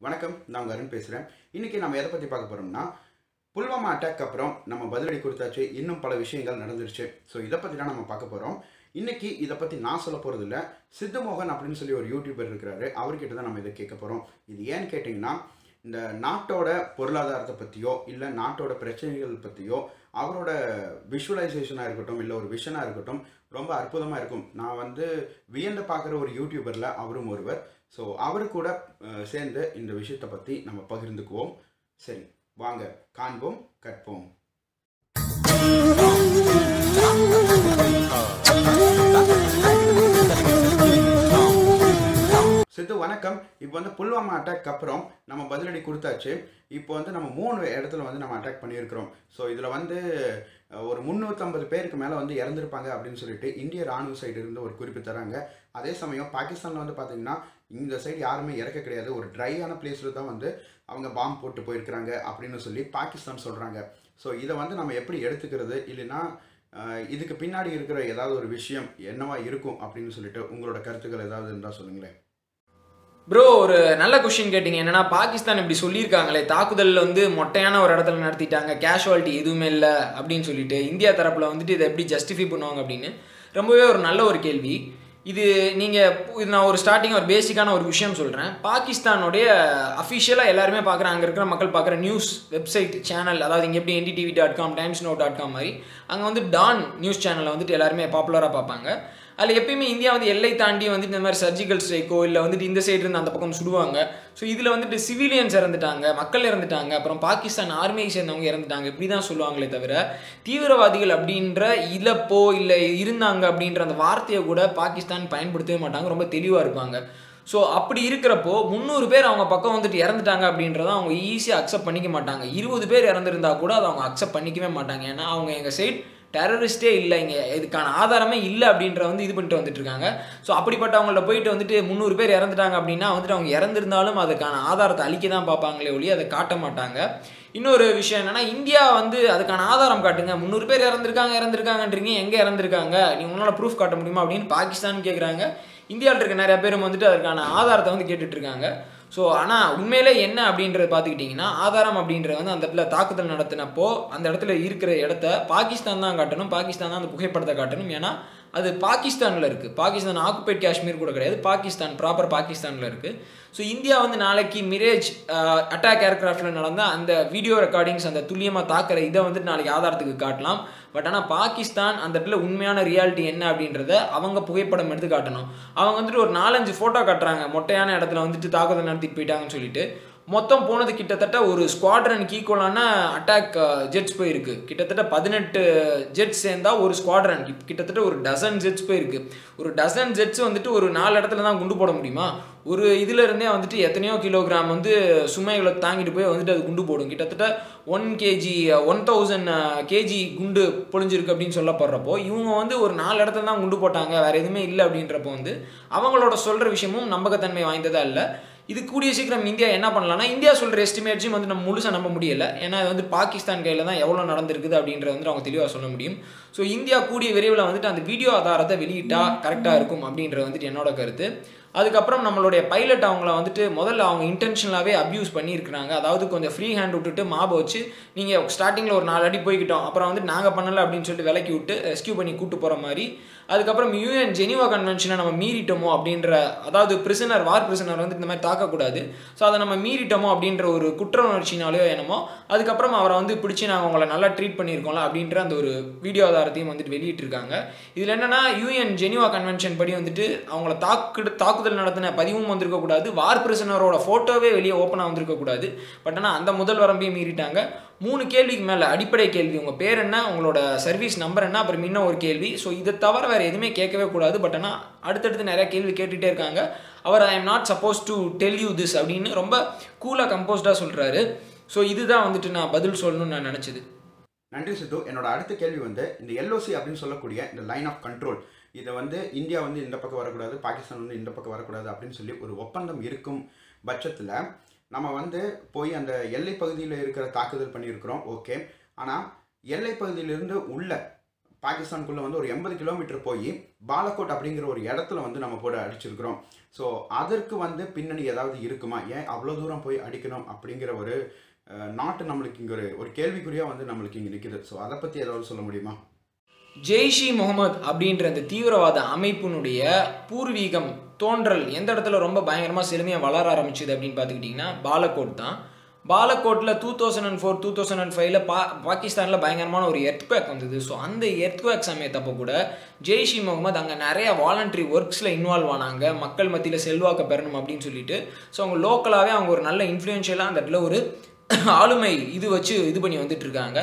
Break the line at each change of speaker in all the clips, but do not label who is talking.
வணக்கம், நான் உங்க அருண் பேசுகிறேன். இன்றைக்கி நம்ம எதை பற்றி பார்க்க போகிறோம்னா, புல்வாமா அட்டாக் அப்புறம் நம்ம பதிலடி கொடுத்தாச்சு. இன்னும் பல விஷயங்கள் நடந்துருச்சு. ஸோ இதை பற்றி தான் நம்ம பார்க்க போகிறோம். இன்றைக்கி இதை பற்றி நான் சொல்ல போகிறது இல்லை, சித்து மோகன் அப்படின்னு சொல்லி ஒரு யூடியூபர் இருக்கிறாரு, அவர்கிட்ட தான் நம்ம இதை கேட்க போகிறோம். இது ஏன்னு கேட்டிங்கன்னா, இந்த நாட்டோட பொருளாதாரத்தை பற்றியோ இல்லை நாட்டோட பிரச்சனைகள் பற்றியோ அவரோட விஷுவலைசேஷனாக இருக்கட்டும் இல்லை ஒரு விஷனாக இருக்கட்டும் ரொம்ப அற்புதமாக இருக்கும். நான் வியந்து பார்க்குற ஒரு யூடியூபரில் அவரும் ஒருவர். ஸோ அவரு கூட சேர்ந்து இந்த விஷயத்தை பற்றி நம்ம பகிர்ந்துக்குவோம். சரி, வாங்க காண்போம், கற்போம். சித்து வணக்கம். இப்போ புல்வாமா அட்டாக் அப்புறம் நம்ம பதிலடி கொடுத்தாச்சு. இப்போ நம்ம 3 இடத்துல நம்ம அட்டாக் பண்ணியிருக்கிறோம். ஸோ இதில் ஒரு 350 பேருக்கு மேலே இறந்துருப்பாங்க அப்படின்னு சொல்லிட்டு இந்திய ராணுவ சைடு இருந்து ஒரு குறிப்பு தராங்க. அதே சமயம் பாகிஸ்தானில் பார்த்தீங்கன்னா இந்த சைடு யாருமே இறக்க கிடையாது, ஒரு ட்ரையான பிளேஸில் தான் அவங்க பாம்பு போட்டு போயிருக்கிறாங்க அப்படின்னு சொல்லி பாகிஸ்தான் சொல்கிறாங்க. ஸோ இதை நம்ம எப்படி எடுத்துக்கிறது, இல்லைன்னா இதுக்கு பின்னாடி இருக்கிற ஏதாவது ஒரு விஷயம் என்னவா இருக்கும் அப்படின்னு சொல்லிட்டு உங்களோட கருத்துக்கள் ஏதாவது இருந்தால் சொல்லுங்களேன்.
ப்ரோ, ஒரு நல்ல கொஸ்டின் கேட்டிங்க. என்னன்னா, பாகிஸ்தான் இப்படி சொல்லியிருக்காங்களே, தாக்குதலில் மொட்டையான ஒரு இடத்துல நடத்திட்டாங்க, கேஷுவாலிட்டி எதுவுமே இல்லை அப்படின்னு சொல்லிட்டு இந்தியா தரப்பில் இதை எப்படி ஜஸ்டிஃபை பண்ணுவாங்க அப்படின்னு ரொம்பவே ஒரு நல்ல ஒரு கேள்வி. இது நான் ஒரு ஸ்டார்டிங் ஒரு பேசிக்கான ஒரு விஷயம் சொல்கிறேன். பாகிஸ்தானுடைய அஃபிஷியலாக எல்லாருமே பார்க்குற, அங்கே இருக்கிற மக்கள் பார்க்குற நியூஸ் வெப்சைட் சேனல், அதாவது இங்கே எப்படி NDTV.com timesnow.com மாதிரி அங்கே டான் நியூஸ் சேனலில் எல்லாருமே பாப்புலராக பார்ப்பாங்க. அதில் எப்பயுமே இந்தியா எல்லை தாண்டி இந்த மாதிரி சர்ஜிக்கல் ஸ்ட்ரைக்கோ இல்லை இந்த சைடு இருந்து அந்த பக்கம் சுடுவாங்க. ஸோ இதில் சிவிலியன்ஸ் இறந்துட்டாங்க, மக்கள் இறந்துட்டாங்க, அப்புறம் பாகிஸ்தான் ஆர்மியை சேர்ந்தவங்க இறந்துட்டாங்க, இப்படி தான் சொல்லுவாங்களே தவிர தீவிரவாதிகள் அப்படின்ற இழப்போ இல்லை இருந்தாங்க அப்படின்ற அந்த வார்த்தையை கூட பாகிஸ்தான் பயன்படுத்தவே மாட்டாங்க, ரொம்ப தெளிவாக இருப்பாங்க. ஸோ அப்படி இருக்கிறப்போ 300 பேர் அவங்க பக்கம் இறந்துட்டாங்க அப்படின்றத அவங்க ஈஸியாக அக்செப்ட் பண்ணிக்க மாட்டாங்க. 20 பேர் இறந்துருந்தா கூட அதை அவங்க அக்செப்ட் பண்ணிக்கவே மாட்டாங்க. ஏன்னா அவங்க எங்கள் சைட் டெரரிஸ்டே இல்லை, இங்கே இதுக்கான ஆதாரமே இல்லை அப்படின்ற இது பண்ணிட்டு வந்துட்டுருக்காங்க. ஸோ அப்படிப்பட்டவங்கள்ட்ட போயிட்டு 300 பேர் இறந்துட்டாங்க அப்படின்னா அவங்க இறந்துருந்தாலும் அதுக்கான ஆதாரத்தை அழிக்க தான் பார்ப்பாங்களே ஒழிய அதை காட்ட மாட்டாங்க. இன்னொரு விஷயம் என்னென்னா, இந்தியா அதுக்கான ஆதாரம் காட்டுங்க, 300 பேர் இறந்துருக்காங்கன்றீங்க, எங்கே இறந்துருக்காங்க, நீங்கள் உங்களால் ப்ரூஃப் காட்ட முடியுமா அப்படின்னு பாகிஸ்தான் கேட்குறாங்க. இந்தியாவில் இருக்க நிறைய பேரும் அதுக்கான ஆதாரத்தை கேட்டுட்ருக்காங்க. ஸோ ஆனால் உண்மையிலே என்ன அப்படின்றத பார்த்துக்கிட்டிங்கன்னா, ஆதாரம் அப்படின்றது அந்த இடத்துல தாக்குதல் நடத்தினப்போ அந்த இடத்துல இருக்கிற இடத்த பாகிஸ்தான் தான் காட்டணும், பாகிஸ்தான் தான் அந்த புகைப்படத்தை காட்டணும். ஏன்னா அது பாகிஸ்தானில் இருக்குது, பாகிஸ்தான் ஆக்குபைட் காஷ்மீர் கூட கிடையாது, பாகிஸ்தான் ப்ராப்பர் பாகிஸ்தானில் இருக்குது. ஸோ இந்தியா நாளைக்கு மிரேஜ் அட்டாக் ஏர்கிராஃப்டில் நடந்த அந்த வீடியோ ரெக்கார்டிங்ஸ், அந்த துல்லியமாக தாக்குற இதை நாளைக்கு ஆதாரத்துக்கு காட்டலாம். பட் ஆனால் பாகிஸ்தான் அந்த இடத்துல உண்மையான ரியாலிட்டி என்ன அப்படின்றத அவங்க புகைப்படம் எடுத்து காட்டணும். அவங்க ஒரு 4-5 ஃபோட்டோ காட்டுறாங்க, மொட்டையான இடத்துல தாக்குதல் நடத்திட்டு போயிட்டாங்கன்னு சொல்லிட்டு. மொத்தம் போனது கிட்டத்தட்ட ஒரு ஸ்குவாட்ரனுக்கு ஈக்குவலான அட்டாக் ஜெட்ஸ் போயிருக்கு. கிட்டத்தட்ட 18 ஜெட்ஸ் சேர்ந்தா ஒரு ஸ்குவாட்ரன், கிட்டத்தட்ட ஒரு டசன் ஜெட்ஸ் போயிருக்கு. ஒரு டசன் ஜெட்ஸ் ஒரு 4 இடத்துல தான் குண்டு போட முடியுமா? ஒரு இதில் இருந்தே எத்தனையோ கிலோகிராம் சுமைகளை தாங்கிட்டு போய் அது குண்டு போடும். கிட்டத்தட்ட 1000 kg குண்டு பொழிஞ்சிருக்கு அப்படின்னு சொல்லப்படுறப்போ இவங்க ஒரு 4 இடத்துல தான் குண்டு போட்டாங்க, வேற எதுவுமே இல்லை அப்படின்றப்போ அவங்களோட சொல்கிற விஷயமும் நம்பகத்தன்மை வாய்ந்ததா இல்லை. இது கூடிய சீக்கிரம் இந்தியா என்ன பண்ணலாம்னா, இந்தியா சொல்கிற எஸ்டிமேட்ஸும் நம்ம முழுசாக நம்ப முடியலை. ஏன்னா அது பாகிஸ்தான் கையில் தான் எவ்வளோ நடந்திருக்குது அப்படின்றத அவங்க தெளிவாக சொல்ல முடியும். ஸோ இந்தியா கூடிய விரைவில் அந்த வீடியோ ஆதாரத்தை வெளியிட்டால் கரெக்டாக இருக்கும் அப்படின்றது என்னோட கருத்து. அதுக்கப்புறம் நம்மளுடைய பைலட் அவங்கள முதல்ல அவங்க இன்டென்ஷனலாகவே அப்யூஸ் பண்ணியிருக்கிறாங்க. அதாவது கொஞ்சம் ஃப்ரீ ஹேண்ட் விட்டுட்டு மாபை வச்சு நீங்கள் ஸ்டார்டிங்கில் ஒரு 4 அடி போய்கிட்டோம், அப்புறம் நாங்கள் பண்ணலை அப்படின்னு சொல்லிட்டு விலக்கி விட்டு ரெஸ்கியூ பண்ணி கூட்டு போகிற மாதிரி. அதுக்கப்புறம் UN ஜெனீவா கன்வென்ஷனை நம்ம மீறிட்டோமோ அப்படின்ற, அதாவது வார் பிரிசனர் இந்த மாதிரி தாக்கக்கூடாது, ஸோ அதை நம்ம மீறிட்டோமோ அப்படின்ற ஒரு குற்ற உணர்ச்சினாலேயோ என்னமோ அதுக்கப்புறம் அவரை பிடிச்சி நாங்கள் உங்களை நல்லா ட்ரீட் பண்ணியிருக்கோம்ல அப்படின்ற அந்த ஒரு வீடியோ ஆதாரத்தையும் வெளியிட்டிருக்காங்க. இதில் என்னென்னா, UN ஜெனீவா கன்வென்ஷன் படி அவங்கள தாக்குதல் நடத்தின பதிவும் வந்திருக்கக்கூடாது, வார் பிரிசனரோட ஃபோட்டோவே வெளியே ஓப்பனாக வந்திருக்கக்கூடாது. பட் ஆனால் அந்த முதல் வரம்பையும் மீறிட்டாங்க. 3 கேள்விக்கு மேலே, அடிப்படை கேள்வி உங்கள் பேர் என்ன, உங்களோட சர்வீஸ் நம்பர் என்ன, அப்புறம் இன்னும் ஒரு கேள்வி. ஸோ இதை தவிர வேறு எதுவுமே கேட்கவே கூடாது. பட் ஆனால் அடுத்தடுத்து நிறையா கேள்வி கேட்டுகிட்டே இருக்காங்க. அவர் I am not supposed to tell you this அப்படின்னு ரொம்ப கூலாக கம்போஸ்டாக சொல்கிறாரு. ஸோ இதுதான் நான் பதில் சொல்லணும்னு நான் நினச்சது.
நன்றி சித்து. என்னோட அடுத்த கேள்வி இந்த LOC அப்படின்னு சொல்லக்கூடிய இந்த லைன் ஆஃப் கண்ட்ரோல், இதை இந்தியா இந்த பக்கம் வரக்கூடாது, பாகிஸ்தான் இந்த பக்கம் வரக்கூடாது அப்படின்னு சொல்லி ஒரு ஒப்பந்தம் இருக்கும் பட்சத்தில் நம்ம போய் அந்த எல்லை பகுதியில் இருக்கிற தாக்குதல் பண்ணியிருக்கிறோம், ஓகே. ஆனால் எல்லை பகுதியிலிருந்து உள்ள பாகிஸ்தானுக்குள்ளே வந்து ஒரு 80 கிலோமீட்டர் போய் பாலக்கோட் அப்படிங்கிற ஒரு இடத்துல வந்து நம்ம போட அடிச்சிருக்கிறோம். ஸோ அதற்கு வந்து பின்னணி ஏதாவது இருக்குமா? ஏன் அவ்வளோ தூரம் போய் அடிக்கணும் அப்படிங்கிற ஒரு நாட்டு நம்மளுக்கு இங்கே ஒரு கேள்விக்குறியாக வந்து நம்மளுக்கு இங்கே நிற்குது. ஸோ அதை பற்றி ஏதாவது சொல்ல முடியுமா?
ஜெய்ஷ் இ முகமது அப்படின்ற அந்த தீவிரவாத அமைப்பினுடைய பூர்வீகம் தோன்றல் எந்த இடத்துல ரொம்ப பயங்கரமாக செழுமையாக வளர ஆரம்பிச்சுது அப்படின்னு பார்த்துக்கிட்டிங்கன்னா பாலக்கோட் தான். பாலக்கோட்டில் 2004 2005 பாகிஸ்தானில் பயங்கரமான ஒரு எர்த்குவேக் வந்தது. ஸோ அந்த எர்த்குவேக் சமயத்தப்போ கூட ஜெய்ஷ் இ முகமது அங்கே நிறைய வாலண்டரி ஒர்க்ஸில் இன்வால்வ் ஆனாங்க, மக்கள் மத்தியில் செல்வாக்க பெறணும் அப்படின்னு சொல்லிட்டு. ஸோ அவங்க லோக்கலாகவே அவங்க ஒரு நல்ல இன்ஃப்ளூயன்ஷியலாக அந்த இடத்துல ஒரு ஆளுமை இது பண்ணி வந்துட்டு இருக்காங்க.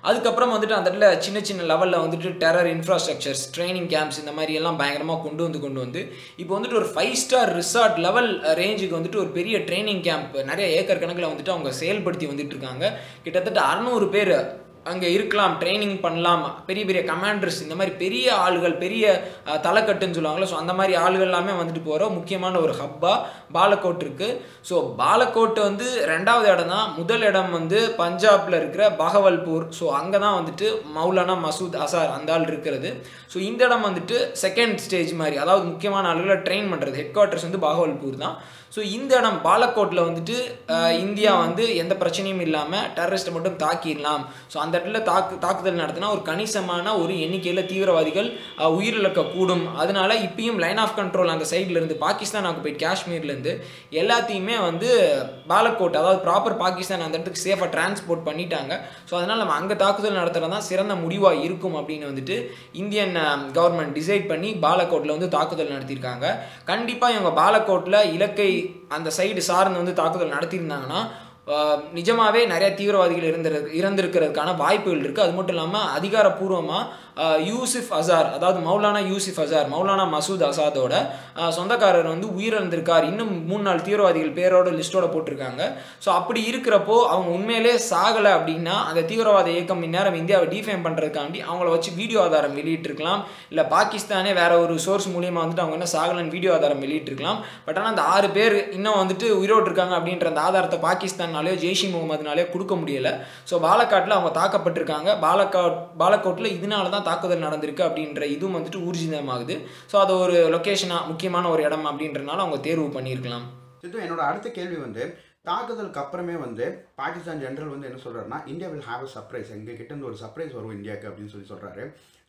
அதுக்கப்புறம் வந்துட்டு அந்த இடத்துல சின்ன சின்ன லெவலில் வந்துட்டு டெரர் இன்ஃப்ராஸ்ட்ரக்சர்ஸ், ட்ரைனிங் கேம்ப்ஸ் இந்த மாதிரி எல்லாம் பயங்கரமாக கொண்டு வந்து இப்போ வந்துட்டு ஒரு 5 ஸ்டார் ரிசார்ட் லெவல் ரேஞ்சுக்கு வந்துட்டு ஒரு பெரிய ட்ரைனிங் கேம்ப் நிறைய ஏக்கர் கணக்கில் வந்துட்டு அவங்க செயல்படுத்தி வந்துட்டு இருக்காங்க. கிட்டத்தட்ட 600 பேர் அங்கே இருக்கலாம், ட்ரைனிங் பண்ணலாம், பெரிய பெரிய கமாண்டர்ஸ், இந்த மாதிரி பெரிய ஆளுகள், பெரிய தலைக்கட்டுன்னு சொல்லுவாங்களே, ஸோ அந்த மாதிரி ஆளுகள் எல்லாமே வந்துட்டு போகிற முக்கியமான ஒரு ஹப்பாக பாலக்கோட் இருக்குது. ஸோ பாலக்கோட் வந்து 2வது இடம் தான். முதல் இடம் வந்து பஞ்சாபில் இருக்கிற பகவல்பூர். ஸோ அங்கே தான் வந்துட்டு மௌலானா மசூத் அசார் அந்த ஆள் இருக்கிறது. ஸோ இந்த இடம் வந்துட்டு செகண்ட் ஸ்டேஜ் மாதிரி, அதாவது முக்கியமான ஆளுகளை ட்ரெயின் பண்ணுறது ஹெட் குவார்ட்டர்ஸ் வந்து பகவல்பூர் தான். ஸோ இந்த இடம் பாலக்கோட்டில் வந்துட்டு இந்தியா வந்து எந்த பிரச்சனையும் இல்லாமல் டெரரிஸ்ட்டை மட்டும் தாக்கிடலாம். ஸோ அந்த இடத்துல தாக்குதல் நடத்தினா ஒரு கணிசமான ஒரு எண்ணிக்கையில் தீவிரவாதிகள் உயிரிழக்கக்கூடும். அதனால இப்பயும் லைன் ஆஃப் கண்ட்ரோல் அந்த சைட்லேருந்து பாகிஸ்தான் ஆக்குபைட் காஷ்மீர்லேருந்து எல்லாத்தையுமே வந்து பாலக்கோட், அதாவது ப்ராப்பர் பாகிஸ்தான் அந்த இடத்துக்கு சேஃபாக டிரான்ஸ்போர்ட் பண்ணிட்டாங்க. ஸோ அதனால் நம்ம அங்கே தாக்குதல் நடத்துகிறது தான் சிறந்த முடிவாக இருக்கும் அப்படின்னு வந்துட்டு இந்தியன் கவர்மெண்ட் டிசைட் பண்ணி பாலக்கோட்டில் வந்து தாக்குதல் நடத்தியிருக்காங்க. கண்டிப்பாக இவங்க பாலக்கோட்டில் இலக்கை அந்த சைடு சார்ந்து வந்து தாக்குதல் நடத்தியிருந்தாங்கன்னா நிஜமாவே நிறைய தீவிரவாதிகள் இறந்திருக்கிறதுக்கான வாய்ப்புகள் இருக்குது. அது மட்டும் இல்லாமல் அதிகாரப்பூர்வமாக யூசிஃப் அசார், அதாவது மௌலானா யூசிஃப் அசார், மௌலானா மசூத் அசாதோட சொந்தக்காரர் வந்து உயிரிழந்திருக்கார். இன்னும் 3-4 தீவிரவாதிகள் பேரோட லிஸ்ட்டோட போட்டிருக்காங்க. ஸோ அப்படி இருக்கிறப்போ அவங்க உண்மையிலே சாகலை அப்படின்னா அந்த தீவிரவாத இயக்கம் இந்நேரம் இந்தியாவை டிஃபேம் பண்ணுறதுக்காண்டி அவங்கள வச்சு வீடியோ ஆதாரம் வெளியிட்டிருக்கலாம். இல்லை பாகிஸ்தானே வேற ஒரு சோர்ஸ் மூலியமாக வந்துட்டு அவங்க என்ன சாகலன்னு வீடியோ ஆதாரம் வெளியிட்டிருக்கலாம். பட் ஆனால் அந்த 6 பேர் இன்னும் வந்துட்டு உயிரோடு இருக்காங்க அப்படின்ற அந்த ஆதாரத்தை பாகிஸ்தானாலேயோ ஜெய்ஷ் இ முகமதுனாலேயோ கொடுக்க முடியலை. ஸோ பாலக்காட்டில் அவங்க தாக்கப்பட்டிருக்காங்க. பாலக்கோட்டில் இதனால தான் தாக்குதல் நடந்திருக்கு அப்படின்ற இதுவும் வந்துட்டு ஊர்ஜிதமாகுது. ஸோ அது ஒரு லொக்கேஷனாக முக்கியமான ஒரு இடம் அப்படின்றனால அவங்க தேர்வு பண்ணியிருக்கலாம்.
சித்து, என்னோட அடுத்த கேள்வி வந்து தாக்குதலுக்கு அப்புறமே வந்து பாகிஸ்தான் ஜெனரல் வந்து என்ன சொல்கிறாருன்னா, India will have a surprise, எங்கள் கிட்ட இருந்து ஒரு சர்ப்ரைஸ் வரும் இந்தியாவுக்கு அப்படின்னு சொல்கிறாரு.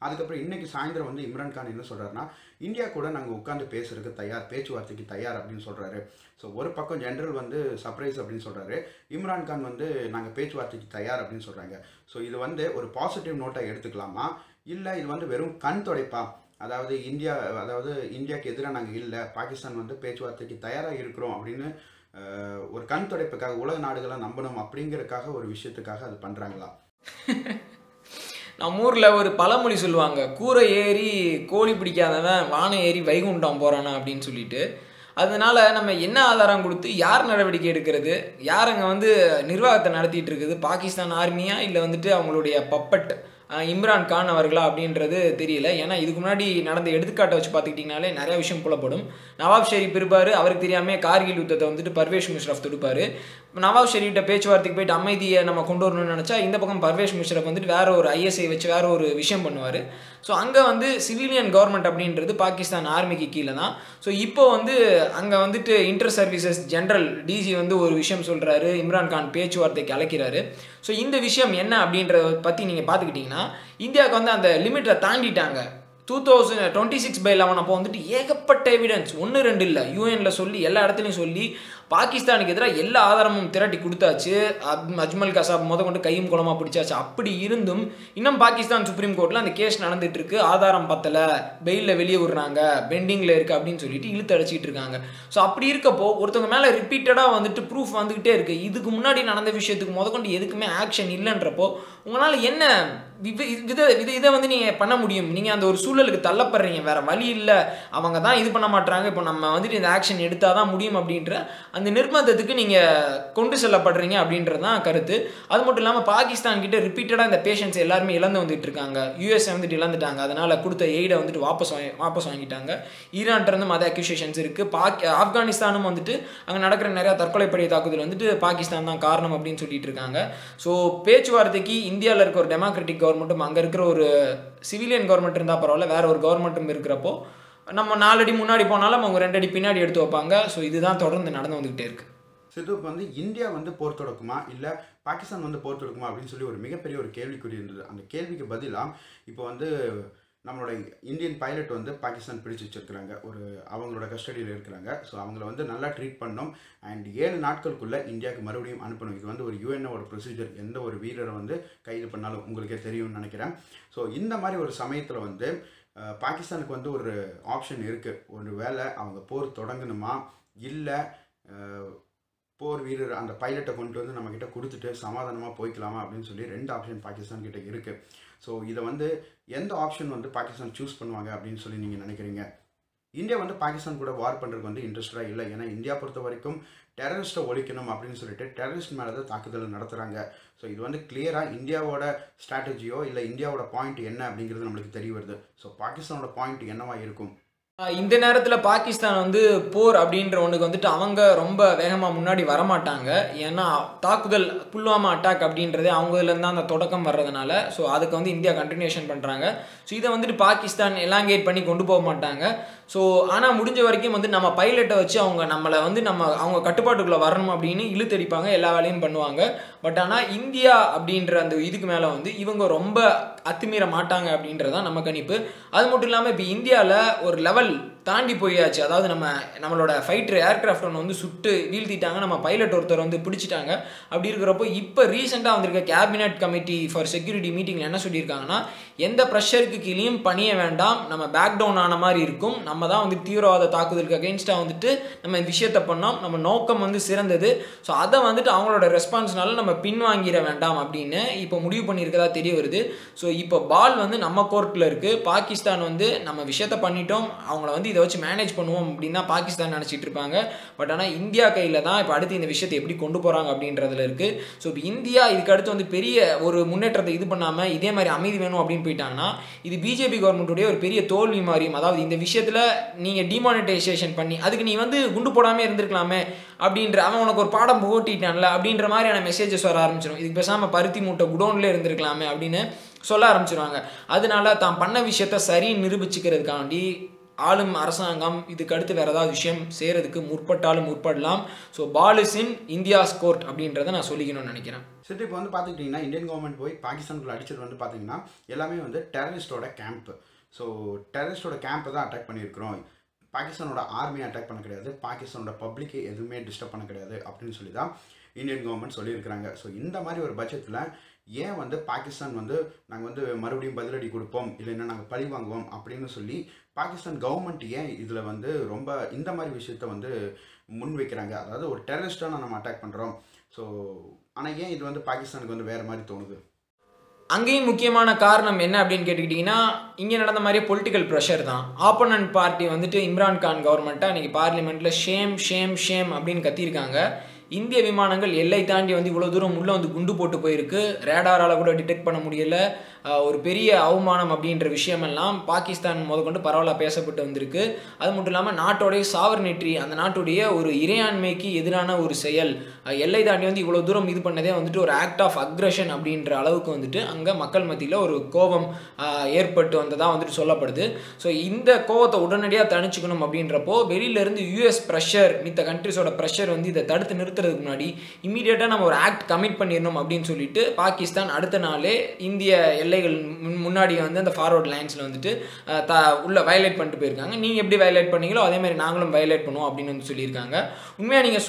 அதுக்கப்புறம் இன்னைக்கு சாயந்தரம் வந்து இம்ரான்கான் என்ன சொல்கிறாருன்னா, இந்தியா கூட நாங்கள் உட்காந்து பேசுறதுக்கு தயார், பேச்சுவார்த்தைக்கு தயார் அப்படின்னு சொல்கிறாரு. ஸோ ஒரு பக்கம் ஜெனரல் வந்து சர்ப்ரைஸ் அப்படின்னு சொல்கிறாரு, இம்ரான்கான் வந்து நாங்கள் பேச்சுவார்த்தைக்கு தயார் அப்படின்னு சொல்கிறாங்க. ஸோ இது வந்து ஒரு பாசிட்டிவ் நோட்டாக எடுத்துக்கலாமா, இல்லை இது வந்து வெறும் கண் துடைப்பா? அதாவது இந்தியாவுக்கு எதிராக நாங்கள் இல்லை, பாகிஸ்தான் வந்து பேச்சுவார்த்தைக்கு தயாராக இருக்கிறோம் அப்படின்னு ஒரு கண் துடைப்புக்காக உலக நாடுகளை நம்பணும் அப்படிங்கிறதுக்காக ஒரு விஷயத்துக்காக அது பண்ணுறாங்களா?
நம்ம ஊரில் ஒரு பழமொழி சொல்லுவாங்க, கூரை ஏறி கோழி பிடிக்காதவன் வானம் ஏறி வைகுண்டம் போகிறானா அப்படின்னு சொல்லிட்டு. அதனால நம்ம என்ன ஆதாரம் கொடுத்து யார் நடவடிக்கை எடுக்கிறது, யார் அங்கே வந்து நிர்வாகத்தை நடத்திட்டு இருக்குது, பாகிஸ்தான் ஆர்மியா இல்லை வந்துட்டு அவங்களுடைய பப்பட் இம்ரான்கான் அவர்களா அப்படின்றது தெரியல. ஏன்னா இதுக்கு முன்னாடி நடந்த எடுத்துக்காட்டை வச்சு பார்த்துக்கிட்டிங்கனாலே நிறையா விஷயம் புலப்படும். நவாப் ஷெரீப் இருப்பார், அவருக்கு தெரியாமல் கார்கில் யுத்தத்தை வந்துட்டு பர்வேஷ் முஷரஃப் தொடுப்பார். நவாப் ஷெரீஃப்ட்ட பேச்சுவார்த்தைக்கு போயிட்டு அமைதியை நம்ம கொண்டு வரணும்னு நினச்சா இந்த பக்கம் பர்வேஷ் முஷரஃப் வந்துட்டு வேற ஒரு ஐஎஸ்ஐ வச்சு வேற ஒரு விஷயம் பண்ணுவார். ஸோ அங்கே வந்து சிவிலியன் கவர்மெண்ட் அப்படின்றது பாகிஸ்தான் ஆர்மிக்கு கீழே தான். ஸோ இப்போ வந்து அங்கே வந்துட்டு இன்டர் சர்வீசஸ் ஜென்ரல் டிஜி வந்து ஒரு விஷயம் சொல்கிறாரு, இம்ரான்கான் பேச்சுவார்த்தைக்கு அழைக்கிறாரு. ஸோ இந்த விஷயம் என்ன அப்படின்றத பற்றி நீங்கள் பார்த்துக்கிட்டிங்கன்னா, இந்தியாவுக்கு வந்து அந்த லிமிட்டை தாண்டிட்டாங்க. 2026/11 அப்போ வந்துட்டு ஏகப்பட்ட எவிடன்ஸ், 1-2 இல்லை, யூஎனில் சொல்லி எல்லா இடத்துலையும் சொல்லி பாகிஸ்தானுக்கு எதிராக எல்லா ஆதாரமும் திரட்டி கொடுத்தாச்சு. அஜ்மல் கசாப் கொண்டு கையும் குளமாக பிடிச்சாச்சு. அப்படி இருந்தும் இன்னும் பாகிஸ்தான் சுப்ரீம் கோர்ட்டில் அந்த கேஸ் நடந்துட்டு இருக்கு. ஆதாரம் பத்தலை, பெயிலில் வெளியே விடுறாங்க, பெண்டிங்கில் இருக்குது அப்படின்னு சொல்லிட்டு இழுத்து அடிச்சிட்டு இருக்காங்க. ஸோ அப்படி இருக்கப்போ ஒருத்தவங்க மேலே ரிப்பீட்டடாக வந்துட்டு ப்ரூஃப் வந்துக்கிட்டே இருக்குது. இதுக்கு முன்னாடி நடந்த விஷயத்துக்கு கொண்டு எதுக்குமே ஆக்ஷன் இல்லைன்றப்போ உங்களால் என்ன இதை வந்து நீங்கள் பண்ண முடியும்? நீங்கள் அந்த ஒரு சூழலுக்கு தள்ளப்படுறீங்க, வேறு வழி இல்லை, அவங்க தான் இது பண்ண மாட்டாங்க, இப்போ நம்ம வந்துட்டு இந்த ஆக்ஷன் எடுத்தால் தான் முடியும் அப்படின்ற அந்த நிர்பந்தத்துக்கு நீங்கள் கொண்டு செல்லப்படுறீங்க அப்படின்றது தான் கருத்து. அது மட்டும் இல்லாமல் பாகிஸ்தான் கிட்ட ரிப்பீட்டடாக இந்த பேஷன்ஸ் எல்லாருமே இழந்து வந்துட்டு இருக்காங்க. யூஎஸ்ஏ வந்துட்டு இழந்துட்டாங்க, அதனால் கொடுத்த எய்டை வந்துட்டு வாபஸ் வாங்கிட்டாங்க. ஈரான்கிட்டருந்தும் அதே அக்யூசேஷன்ஸ் இருக்குது. ஆப்கானிஸ்தானும் வந்துட்டு அங்கே நடக்கிற நிறையா தற்கொலைப்படை தாக்குதல் வந்துட்டு பாகிஸ்தான் தான் காரணம் அப்படின்னு சொல்லிட்டு இருக்காங்க. ஸோ பேச்சுவார்த்தைக்கு இந்தியாவில் இருக்க ஒரு டெமோக்ராட்டிக் கவர்மெண்ட்டும் அங்கே இருக்கிற ஒரு சிவிலியன் கவர்மெண்ட் இருந்தால் பரவாயில்ல, வேற ஒரு கவர்மெண்ட்டும் இருக்கிறப்போ நம்ம 4 அடி முன்னாடி போனாலும் அவங்க 2 அடி பின்னாடி எடுத்து வைப்பாங்க. ஸோ இதுதான் தொடர்ந்து நடந்து வந்துகிட்டே இருக்கு.
சித்து, இப்போ வந்து இந்தியா வந்து போர் தொடக்குமா இல்லை பாகிஸ்தான் வந்து போர் தொடக்குமா அப்படின்னு சொல்லி ஒரு மிகப்பெரிய ஒரு கேள்விக்குறி இருந்தது. அந்த கேள்விக்கு பதிலாக இப்போ வந்து நம்மளோட இந்தியன் பைலட் வந்து பாகிஸ்தான் பிடிச்சி வச்சிருக்கிறாங்க, ஒரு அவங்களோட கஸ்டடியில் இருக்கிறாங்க. ஸோ அவங்கள வந்து நல்லா ட்ரீட் பண்ணணும் அண்ட் 7 நாட்களுக்குள்ளே இந்தியாவுக்கு மறுபடியும் அனுப்பணும். இது வந்து ஒரு யூஎன்னோட ப்ரொசீஜர். எந்த ஒரு வீரரை வந்து கைது பண்ணாலும் உங்களுக்கே தெரியும்னு நினைக்கிறேன். ஸோ இந்த மாதிரி ஒரு சமயத்தில் வந்து பாகிஸ்தானுக்கு வந்து ஒரு ஆப்ஷன் இருக்குது. ஒரு வேளை அவங்க போர் தொடங்கணுமா இல்லை போர் வீரர் அந்த பைலட்டை கொண்டு வந்து நம்மக்கிட்ட கொடுத்துட்டு சமாதானமாக போய்க்கலாமா அப்படின்னு சொல்லி 2 ஆப்ஷன் பாகிஸ்தான் கிட்ட இருக்குது. ஸோ இதை வந்து எந்த ஆப்ஷன் வந்து பாகிஸ்தான் சூஸ் பண்ணுவாங்க அப்படின்னு சொல்லி நீங்கள் நினைக்கிறீங்க? இந்தியா வந்து பாகிஸ்தான் கூட வார் பண்ணுறதுக்கு வந்து இன்ட்ரெஸ்டாக இல்லை. ஏன்னா இந்தியா பொறுத்த வரைக்கும் டெரரிஸ்ட்டை ஒழிக்கணும் அப்படின்னு சொல்லிட்டு டெரரிஸ்ட் மேலே தான் தாக்குதல் நடத்துகிறாங்க. ஸோ இது வந்து கிளியராக இந்தியாவோட ஸ்ட்ராட்டஜியோ இல்லை இந்தியாவோட பாயிண்ட் என்ன அப்படிங்கிறது நம்மளுக்கு தெரிய வருது. ஸோ பாகிஸ்தானோட பாயிண்ட் என்னவா இருக்கும்?
இந்த நேரத்தில் பாகிஸ்தான் வந்து போர் அப்படின்ற ஒன்றுக்கு வந்துட்டு அவங்க ரொம்ப வேகமாக முன்னாடி வரமாட்டாங்க. ஏன்னா தாக்குதல் புல்வாமா அட்டாக் அப்படின்றதே அவங்கலேருந்து தான் அந்த தொடக்கம் வர்றதுனால ஸோ அதுக்கு வந்து இந்தியா கண்டினியூஷன் பண்ணுறாங்க. ஸோ இதை வந்துட்டு பாகிஸ்தான் எலாங்கேட் பண்ணி கொண்டு போக மாட்டாங்க. ஸோ ஆனால் முடிஞ்ச வரைக்கும் வந்து நம்ம பைலட்டை வச்சு அவங்க நம்மளை வந்து அவங்க கட்டுப்பாட்டுக்குள்ளே வரணும் அப்படின்னு இழுத்தடிப்பாங்க, எல்லா வேலையும் பண்ணுவாங்க. பட் ஆனால் இந்தியா அப்படின்ற அந்த இதுக்கு மேலே வந்து இவங்க ரொம்ப அத்துமீற மாட்டாங்க அப்படின்றதான் நம்ம கணிப்பு. அது மட்டும் இல்லாமல் இப்போ இந்தியாவில் ஒரு லெவல் தாண்டி போயாச்சு. அதாவது நம்மளோட ஃபைட்டர் ஏர்கிராஃப்ட் ஒன்று வந்து சுட்டு வீழ்த்திட்டாங்க, நம்ம பைலட் ஒருத்தர் வந்து பிடிச்சிட்டாங்க. அப்படி இருக்கிறப்போ இப்போ ரீசெண்டாக வந்திருக்க கேபினட் கமிட்டி ஃபார் செக்யூரிட்டி மீட்டிங்கில் என்ன சொல்லியிருக்காங்கன்னா, எந்த ப்ரெஷருக்கு கீழேயும் பணிய வேண்டாம், நம்ம பேக் டவுன் ஆன மாதிரி இருக்கும், நம்ம தான் வந்து தீவிரவாத தாக்குதலுக்கு அகெயின்ஸ்டாக வந்துட்டு நம்ம இந்த விஷயத்தை பண்ணோம், நம்ம நோக்கம் வந்து சிறந்தது. ஸோ அதை வந்துட்டு அவங்களோட ரெஸ்பான்ஸ்னால நம்ம பின்வாங்கிட வேண்டாம் அப்படின்னு இப்போ முடிவு பண்ணியிருக்கதா தெரிய வருது. ஸோ இப்போ பால் வந்து நம்ம கோர்ட்டில் இருக்குது. பாகிஸ்தான் வந்து நம்ம விஷயத்தை பண்ணிட்டோம், அவங்கள வந்து இதை வச்சு மேனேஜ் பண்ணுவோம் அப்படின்னு தான் பாகிஸ்தான் நினச்சிட்டு இருப்பாங்க. பட் ஆனால் இந்தியா கையில் தான் இப்போ அடுத்து இந்த விஷயத்தை எப்படி கொண்டு போகிறாங்க அப்படின்றதுல இருக்குது. ஸோ இப்போ இந்தியா இதுக்கு அடுத்து வந்து பெரிய ஒரு முன்னேற்றத்தை இது பண்ணாமல் இதே மாதிரி அமைதி வேணும் அப்படின்னு போயிட்டாங்கன்னா இது பிஜேபி கவர்மெண்ட்டுடைய ஒரு பெரிய தோல்வி மாதிரியும். அதாவது இந்த விஷயத்தில் நீங்கள் டிமானிட்டைசேஷன் பண்ணி அதுக்கு நீ வந்து குண்டு போடாமல் இருந்திருக்கலாமே அப்படின்ற அவன் உனக்கு ஒரு பாடம் போட்டிட்டான்ல அப்படின்ற மாதிரியான மெசேஜஸ் வர ஆரம்பிச்சிடும். இதுக்கு பேசாமல் பருத்தி மூட்டை குடோன்லேயே இருந்திருக்கலாமே அப்படின்னு சொல்ல ஆரம்பிச்சிருவாங்க. அதனால தான் பண்ண விஷயத்த சரின்னு நிரூபிச்சுக்கிறதுக்காண்டி ஆளும் அரசாங்கம் இதுக்கு அடுத்து வேறு ஏதாவது விஷயம் செய்கிறதுக்கு முற்பட்டாலும் முற்படலாம். So ball is in India's court அப்படின்றத நான் சொல்லிக்கணும்னு நினைக்கிறேன்.
சரி, இப்போ வந்து பார்த்துக்கிட்டிங்கன்னா இந்தியன் கவர்மெண்ட் போய் பாகிஸ்தானுக்குள்ள அடிச்சது வந்து பார்த்தீங்கன்னா எல்லாமே வந்து டெரரிஸ்டோட கேம்ப். ஸோ டெரரிஸ்டோட கேம்பை தான் அட்டாக் பண்ணியிருக்கிறோம், பாகிஸ்தானோட ஆர்மியை அட்டாக் பண்ண கிடையாது, பாகிஸ்தானோட பப்ளிக்கை எதுவுமே டிஸ்டர்ப் பண்ண கிடையாது அப்படின்னு சொல்லி தான் இந்தியன் கவர்மெண்ட் சொல்லியிருக்கிறாங்க. ஸோ இந்த மாதிரி ஒரு பட்சத்தில் ஏன் வந்து பாகிஸ்தான் வந்து நாங்கள் வந்து மறுபடியும் பதிலடி கொடுப்போம் இல்லைன்னா நாங்கள் பழி வாங்குவோம் அப்படின்னு சொல்லி பாகிஸ்தான் கவர்மெண்ட் ஏன் இதில் வந்து ரொம்ப இந்த மாதிரி விஷயத்த வந்து முன்வைக்கிறாங்க? அதாவது ஒரு டெரரிஸ்டாக நம்ம அட்டாக் பண்ணுறோம். ஸோ ஆனால் ஏன் இது வந்து பாகிஸ்தானுக்கு வந்து வேறு மாதிரி தோணுது?
அங்கேயும் முக்கியமான காரணம் என்ன அப்படின்னு கேட்டுக்கிட்டிங்கன்னா இங்கே நடந்த மாதிரியே பொலிட்டிக்கல் ப்ரெஷர் தான். ஆப்போனன்ட் பார்ட்டி வந்துட்டு இம்ரான்கான் கவர்மெண்ட்டாக இன்றைக்கி பார்லிமெண்ட்டில் ஷேம் ஷேம் ஷேம் அப்படின்னு கத்தியிருக்காங்க. இந்திய விமானங்கள் எல்லை தாண்டி வந்து இவ்வளோ தூரம் உள்ளே வந்து குண்டு போட்டு போயிருக்கு, ரேடாரால் கூட டிடெக்ட் பண்ண முடியலை, ஒரு பெரிய அவமானம் அப்படின்ற விஷயமெல்லாம் பாகிஸ்தான் முதற்கொண்டு பரவலாக பேசப்பட்டு வந்திருக்கு. அது மட்டும் இல்லாமல் நாட்டோடைய சாவர்னிட்டி, அந்த நாட்டுடைய ஒரு இறையாண்மைக்கு எதிரான ஒரு செயல், எல்லை தாண்டி வந்து இவ்வளோ தூரம் இது பண்ணதே வந்துட்டு ஒரு ஆக்ட் ஆஃப் அக்ரெஷன் அப்படின்ற அளவுக்கு வந்துட்டு அங்கே மக்கள் மத்தியில் ஒரு கோபம் ஏற்பட்டு வந்ததாக வந்துட்டு சொல்லப்படுது. ஸோ இந்த கோபத்தை உடனடியாக தணிச்சுக்கணும் அப்படின்றப்போ வெளியிலேருந்து யூஎஸ் ப்ரெஷர், மித்த கண்ட்ரிஸோட ப்ரெஷர் வந்து இதை தடுத்து நிறுத்துறதுக்கு முன்னாடி இமீடியட்டாக நம்ம ஒரு ஆக்ட் கமிட் பண்ணிடணும் அப்படின்னு சொல்லிட்டு பாகிஸ்தான் அடுத்த நாளே இந்திய எல்லைகள் முன்னாடி வந்து அந்த ஃபார்வர்ட் லைன்ஸில் வந்துட்டு உள்ள வயலேட் பண்ணிட்டு போயிருக்காங்க. நீங்கள் எப்படி வயலேட் பண்ணீங்களோ அதே மாதிரி நாங்களும் வயலேட் பண்ணுவோம் அப்படின்னு வந்து சொல்லியிருக்காங்க. உண்மையாக நீங்கள்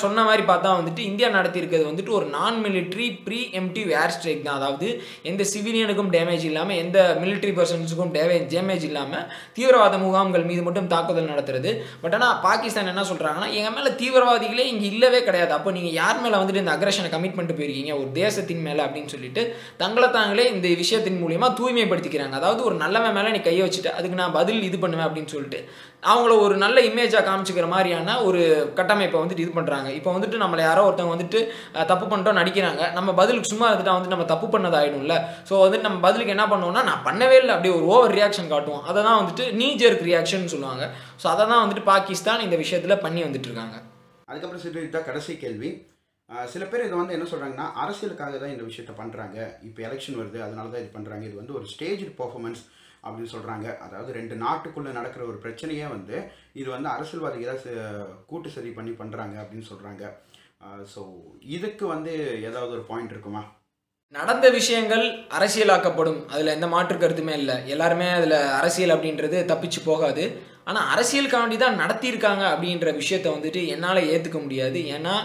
சொன்ன மாதிரி பார்த்தா வந்துட்டு இந்தியா நடத்தியிருக்கிறது வந்துட்டு ஒரு நான் மிலிட்ரி ப்ரீ எம்டிவ் ஏர் ஸ்ட்ரைக் தான். அதாவது எந்த சிவிலியனுக்கும் டேமேஜ் இல்லாமல், எந்த மிலிட்ரி பர்சன்ஸுக்கும் டேமேஜ் இல்லாமல் தீவிரவாத முகாம்கள் மீது மட்டும் தாக்குதல் நடத்துறது. பட் ஆனால் பாகிஸ்தான் என்ன சொல்கிறாங்கன்னா, எங்கள் மேலே தீவிரவாதிகளே இங்கே இல்லவே கிடையாது, அப்போ நீங்கள் யார் மேலே வந்துட்டு இந்த அக்ரஷனை கமிட் பண்ணிட்டு போயிருக்கீங்க ஒரு தேசத்தின் மேலே அப்படின்னு சொல்லிட்டு தங்களை தாங்களே இந்த விஷயத்தின் மூலியமாக தூய்மைப்படுத்திக்கிறாங்க. அதாவது ஒரு நல்லவன் மேலே நீ கையை வச்சுட்டு அதுக்கு நான் பதில் இது பண்ணுவேன் அப்படின்னு சொல்லிட்டு அவங்கள ஒரு நல்ல இமேஜாக காமிச்சிக்கிற மாதிரியான ஒரு கட்டமைப்பை வந்துட்டு இது பண்ணுறாங்க. இப்போ வந்துட்டு நம்மளை யாரோ ஒருத்தவங்க வந்துட்டு தப்பு பண்ணிட்டோம் நடிக்கிறாங்க, நம்ம பதிலுக்கு சும்மா இருந்துட்டா வந்துட்டு நம்ம தப்பு பண்ணது ஆகிடும்ல. ஸோ வந்துட்டு நம்ம பதிலுக்கு என்ன பண்ணுவோம்னா, நான் பண்ணவே இல்லை அப்படியே ஒரு ஓவர் ரியாக்ஷன் காட்டுவோம். அதை தான் வந்துட்டு நீ ஜெர்க் ரியாக்ஷன் சொல்லுவாங்க. ஸோ அதை தான் வந்துட்டு பாகிஸ்தான் இந்த விஷயத்தில் பண்ணி வந்துட்டு இருக்காங்க.
அதுக்கப்புறம் சிட்டு கடைசி கேள்வி, சில பேர் இதை வந்து என்ன சொல்கிறாங்கன்னா, அரசியலுக்காக தான் இந்த விஷயத்த பண்ணுறாங்க, இப்போ எலெக்ஷன் வருது அதனால தான் இது பண்ணுறாங்க, இது வந்து ஒரு ஸ்டேஜ் பெர்ஃபார்மன்ஸ் அப்படின்னு சொல்கிறாங்க. அதாவது 2 நாட்டுக்குள்ளே நடக்கிற ஒரு பிரச்சனையே வந்து இது வந்து அரசியல்வாதிகள் தான் கூட்டு சரி பண்ணி பண்ணுறாங்க அப்படின்னு சொல்கிறாங்க. ஸோ இதுக்கு வந்து ஏதாவது ஒரு பாயிண்ட் இருக்குமா?
நடந்த விஷயங்கள் அரசியலாக்கப்படும், அதில் எந்த மாற்று கருத்துமே இல்லை. எல்லாருமே அதில் அரசியல் அப்படின்றது தப்பிச்சு போகாது. ஆனால் அரசியலுக்காண்டி தான் நடத்தியிருக்காங்க அப்படின்ற விஷயத்த வந்துட்டு என்னால் ஏற்றுக்க முடியாது. ஏன்னா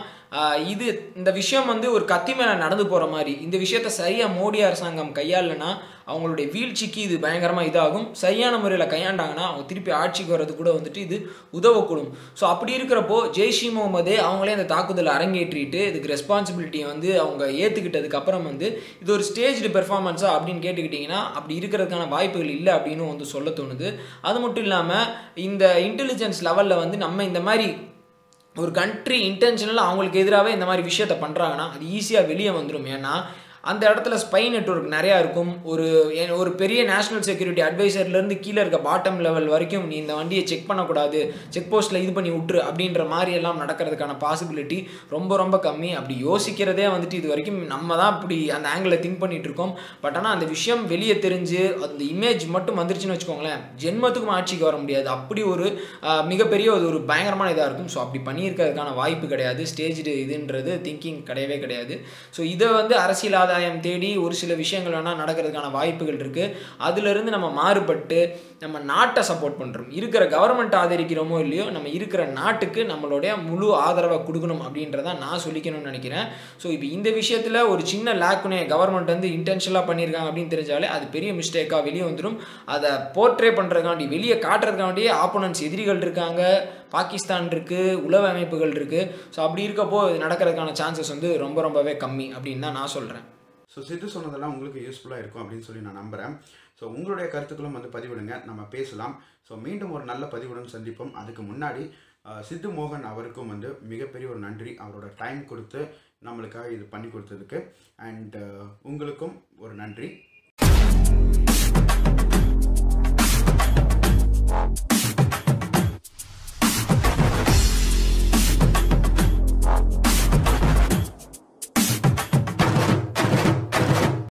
இது இந்த விஷயம் வந்து ஒரு கத்தி மேலே நடந்து போகிற மாதிரி. இந்த விஷயத்த சரியாக மோடி அரசாங்கம் கையாளனா அவங்களுடைய வீழ்ச்சிக்கு இது பயங்கரமாக இதாகும். சரியான முறையில் கையாண்டாங்கன்னா அவங்க திருப்பி ஆட்சிக்கு வர்றது கூட வந்துட்டு இது உதவக்கூடும். ஸோ அப்படி இருக்கிறப்போ ஜெய்ஷ் இ முகமதே அவங்களே அந்த தாக்குதலை அரங்கேற்றிட்டு இதுக்கு ரெஸ்பான்சிபிலிட்டியை வந்து அவங்க ஏற்றுக்கிட்டதுக்கு அப்புறம் வந்து இது ஒரு ஸ்டேஜ்டு பெர்ஃபார்மன்ஸா அப்படின்னு கேட்டுக்கிட்டிங்கன்னா அப்படி இருக்கிறதுக்கான வாய்ப்புகள் இல்லை அப்படின்னு வந்து சொல்ல தோணுது. அது மட்டும் இல்லாமல் இந்த இன்டெலிஜென்ஸ் லெவலில் வந்து நம்ம இந்த மாதிரி ஒரு கண்ட்ரி இன்டென்ஷனலாக அவங்களுக்கு எதிராகவே இந்த மாதிரி விஷயத்த பண்ணுறாங்கன்னா அது ஈஸியாக வெளியே வந்துடும். ஏன்னா அந்த இடத்துல ஸ்பை நெட்வொர்க் நிறையா இருக்கும். ஒரு பெரிய நேஷனல் செக்யூரிட்டி அட்வைசர்லேருந்து கீழே இருக்க பாட்டம் லெவல் வரைக்கும் நீ இந்த வண்டியை செக் பண்ணக்கூடாது, செக் போஸ்ட்டில் இது பண்ணி விட்டுரு அப்படின்ற மாதிரி எல்லாம் நடக்கிறதுக்கான பாசிபிலிட்டி ரொம்ப ரொம்ப கம்மி. அப்படி யோசிக்கிறதே வந்துட்டு இது வரைக்கும் நம்ம தான் இப்படி அந்த ஆங்கிளில் திங்க் பண்ணிகிட்டு இருக்கோம். பட் ஆனால் அந்த விஷயம் வெளியே தெரிஞ்சு அந்த இமேஜ் மட்டும் வந்துருச்சுன்னு வச்சுக்கோங்களேன், ஜென்மத்துக்கும் ஆட்சிக்கு வர முடியாது. அப்படி ஒரு மிகப்பெரிய ஒரு பயங்கரமான இதாக இருக்கும். ஸோ அப்படி பண்ணியிருக்கிறதுக்கான வாய்ப்பு கிடையாது. ஸ்டேஜ்டு இதுன்றது திங்கிங் கிடையவே கிடையாது. ஸோ இதை வந்து அரசியல் ஆதாயம் தேடி ஒரு சில விஷயங்கள் வேணால் நடக்கிறதுக்கான வாய்ப்புகள் இருக்குது. அதிலிருந்து நம்ம மாறுபட்டு நம்ம நாட்டை சப்போர்ட் பண்ணுறோம், இருக்கிற கவர்மெண்ட் ஆதரிக்கிறோமோ இல்லையோ நம்ம இருக்கிற நாட்டுக்கு நம்மளுடைய முழு ஆதரவை கொடுக்கணும் அப்படின்றத நான் சொல்லிக்கணும்னு நினைக்கிறேன். ஸோ இப்போ இந்த விஷயத்தில் ஒரு சின்ன லேக்குனே கவர்மெண்ட் வந்து இன்டென்ஷனலாக பண்ணியிருக்காங்க அப்படின்னு தெரிஞ்சாலே அது பெரிய மிஸ்டேக்காக வெளியே வந்துடும். அதை போர்ட்ரே பண்ணுறதுக்காண்டி வெளியே காட்டுறதுக்காண்டியே ஆப்போனன்ட்ஸ் எதிரிகள் இருக்காங்க, பாகிஸ்தான் இருக்குது, உளவு அமைப்புகள் இருக்குது. ஸோ அப்படி இருக்கப்போ இது நடக்கிறதுக்கான சான்சஸ் வந்து ரொம்பவே கம்மி அப்படின்னு தான் நான் சொல்கிறேன்.
ஸோ சித்து சொன்னதெல்லாம் உங்களுக்கு யூஸ்ஃபுல்லாக இருக்கும் அப்படின்னு சொல்லி நான் நம்புகிறேன். ஸோ உங்களுடைய கருத்துக்களும் வந்து பதிவிடுங்க, நம்ம பேசலாம். ஸோ மீண்டும் ஒரு நல்ல பதிவுடன் சந்திப்போம். அதுக்கு முன்னாடி சித்து மோகன் அவருக்கும் வந்து மிகப்பெரிய ஒரு நன்றி, அவரோட டைம் கொடுத்து நம்மளுக்காக இது பண்ணி கொடுத்ததுக்கு. அண்ட் உங்களுக்கும் ஒரு